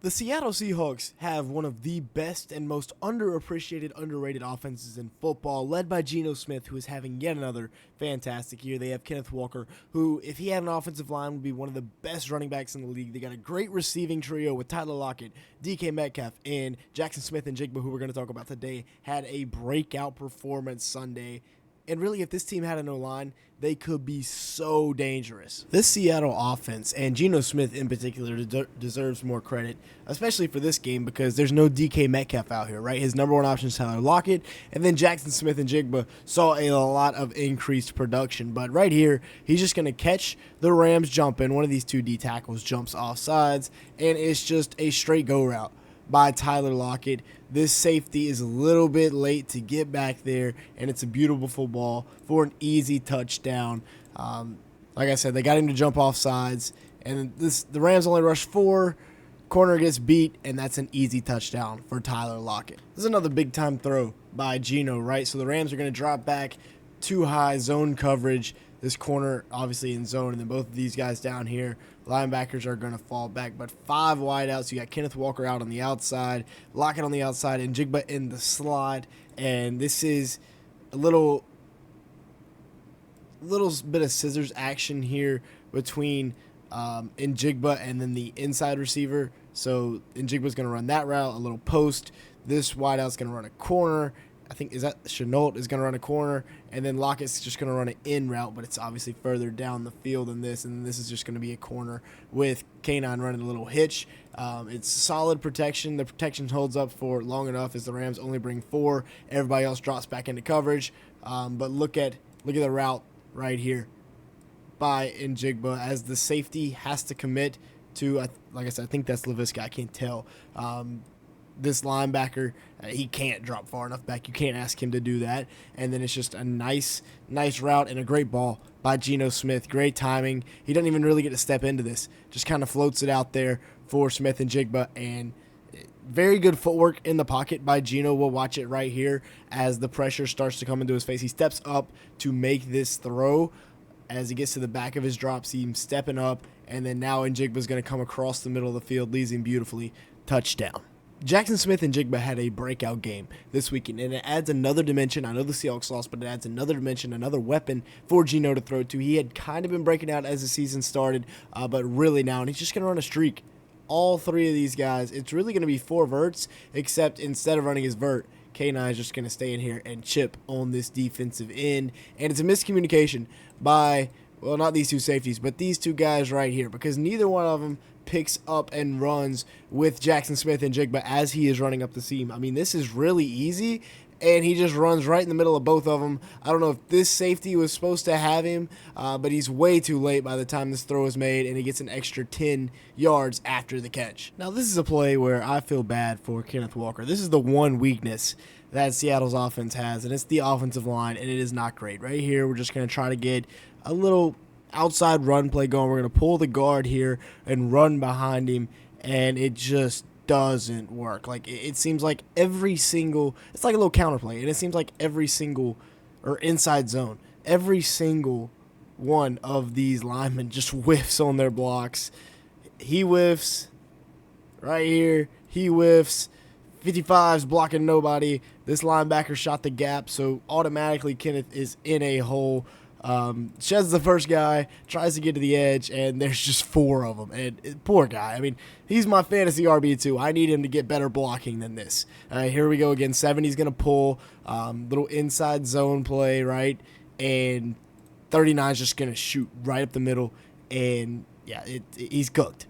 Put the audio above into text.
The Seattle Seahawks have one of the best and most underappreciated, underrated offenses in football, led by Geno Smith, who is having yet another fantastic year. They have Kenneth Walker, who, if he had an offensive line, would be one of the best running backs in the league. They got a great receiving trio with Tyler Lockett, DK Metcalf, and Jackson Smith and Jigba, who we're going to talk about today, had a breakout performance Sunday. And really, if this team had an O-line, they could be so dangerous. This Seattle offense, and Geno Smith in particular, deserves more credit, especially for this game because there's no DK Metcalf out here, right? His number one option is Tyler Lockett, and then Jackson Smith and Jigba saw a lot of increased production. But right here, he's just going to catch the Rams jumping. One of these two D tackles jumps off sides, and it's just a straight go route by Tyler Lockett. This safety is a little bit late to get back there, and it's a beautiful ball for an easy touchdown. Like I said, they got him to jump off sides, and the Rams only rushed 4. Corner gets beat, and that's an easy touchdown for Tyler Lockett. This is another big-time throw by Geno, right? So the Rams are going to drop back too high, zone coverage. This corner obviously in zone, and then both of these guys down here, linebackers are going to fall back. But 5 wideouts. You got Kenneth Walker out on the outside, Lockett on the outside, and Jigba in the slot. And this is a little bit of scissors action here between Njigba and then the inside receiver. So Njigba's going to run that route, a little post. This wideout's going to run a corner. I think, is that Chenault is going to run a corner, and then Lockett's just going to run an in route, but it's obviously further down the field than this, and this is just going to be a corner with K9 running a little hitch. It's solid protection. The protection holds up for long enough as the Rams only bring 4. Everybody else drops back into coverage. But look at the route right here by Njigba as the safety has to commit to, like I said, I think that's Laviska. I can't tell. This linebacker, he can't drop far enough back. You can't ask him to do that. And then it's just a nice route and a great ball by Geno Smith. Great timing. He doesn't even really get to step into this. Just kind of floats it out there for Smith and Jigba. And very good footwork in the pocket by Geno. We'll watch it right here as the pressure starts to come into his face. He steps up to make this throw. As he gets to the back of his drop, see him stepping up. And then now Njigba's going to come across the middle of the field, leads him beautifully. Touchdown. Jackson Smith and Jigba had a breakout game this weekend, and it adds another dimension. I know the Seahawks lost, but it adds another dimension, another weapon for Geno to throw to. He had kind of been breaking out as the season started, but really now, and he's just going to run a streak. All 3 of these guys, it's really going to be 4 verts, except instead of running his vert, K9 is just going to stay in here and chip on this defensive end, and it's a miscommunication by, well, not these 2 safeties, but these 2 guys right here, because neither one of them picks up and runs with Jackson Smith and Jigba as he is running up the seam. I mean, this is really easy, and he just runs right in the middle of both of them. I don't know if this safety was supposed to have him, but he's way too late by the time this throw is made, and he gets an extra 10 yards after the catch. Now, this is a play where I feel bad for Kenneth Walker. This is the one weakness that Seattle's offense has, and it's the offensive line, and it is not great. Right here, we're just going to try to get a little outside run play going. We're going to pull the guard here and run behind him, and it just doesn't work. Like, it seems like every single, it's like a little counterplay, and it seems like every single, or inside zone, every single one of these linemen just whiffs on their blocks. He whiffs right here. He whiffs. 55's blocking nobody. This linebacker shot the gap, so automatically Kenneth is in a hole. Sheds the first guy, tries to get to the edge, and there's just 4 of them. And poor guy. I mean, he's my fantasy RB2. I need him to get better blocking than this. Here we go again. 70's going to pull. Little inside zone play, right? And 39's just going to shoot right up the middle. And, yeah, he's cooked.